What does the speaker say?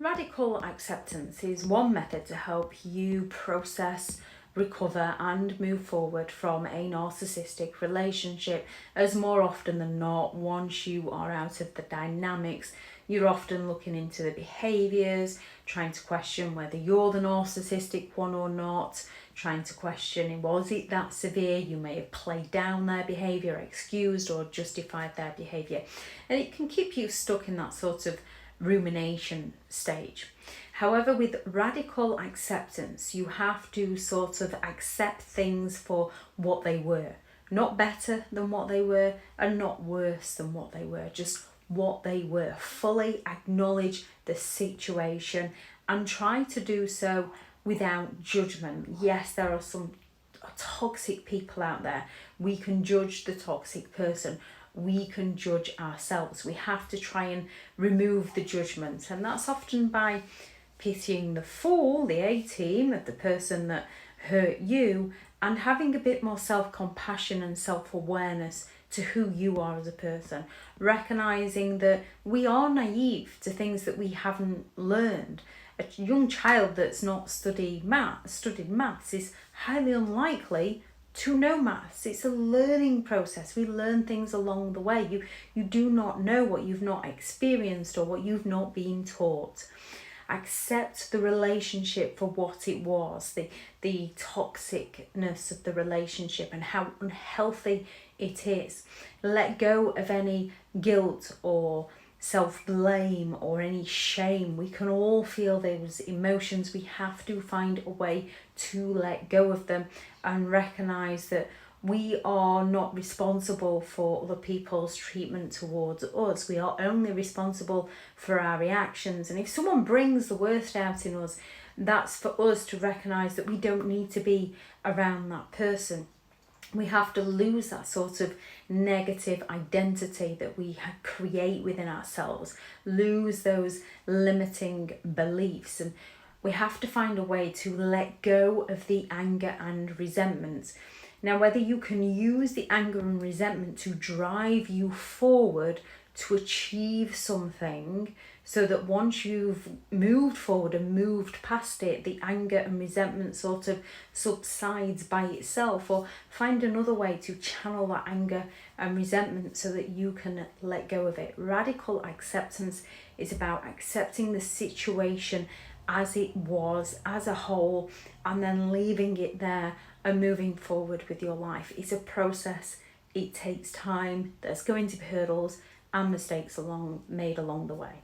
Radical acceptance is one method to help you process, recover and move forward from a narcissistic relationship, as more often than not, once you are out of the dynamics, you're often looking into the behaviours, trying to question whether you're the narcissistic one or not, trying to question, was it that severe? You may have played down their behaviour, excused or justified their behaviour, and it can keep you stuck in that sort of rumination stage. However, with radical acceptance, you have to sort of accept things for what they were, not better than what they were and not worse than what they were, just what they were. Fully acknowledge the situation and try to do so without judgment. Yes, there are some toxic people out there. We can judge the toxic person. We can judge ourselves. We have to try and remove the judgment, and that's often by pitying the fool, the A-team of the person that hurt you, and having a bit more self-compassion and self-awareness to who you are as a person, recognizing that we are naive to things that we haven't learned. A young child that's not studied maths is highly unlikely to know maths. It's a learning process. We learn things along the way. You do not know what you've not experienced or what you've not been taught. Accept the relationship for what it was, the toxicness of the relationship and how unhealthy it is. Let go of any guilt or self-blame or any shame. We can all feel those emotions. We have to find a way to let go of them and recognize that we are not responsible for other people's treatment towards us. We are only responsible for our reactions. And if someone brings the worst out in us, that's for us to recognize that we don't need to be around that person. We have to lose that sort of negative identity that we create within ourselves, lose those limiting beliefs, and we have to find a way to let go of the anger and resentment. Now, whether you can use the anger and resentment to drive you forward to achieve something, so that once you've moved forward and moved past it, the anger and resentment sort of subsides by itself, or find another way to channel that anger and resentment so that you can let go of it. Radical acceptance is about accepting the situation as it was, as a whole, and then leaving it there and moving forward with your life. It's a process. It takes time. There's going to be hurdles and mistakes made along the way.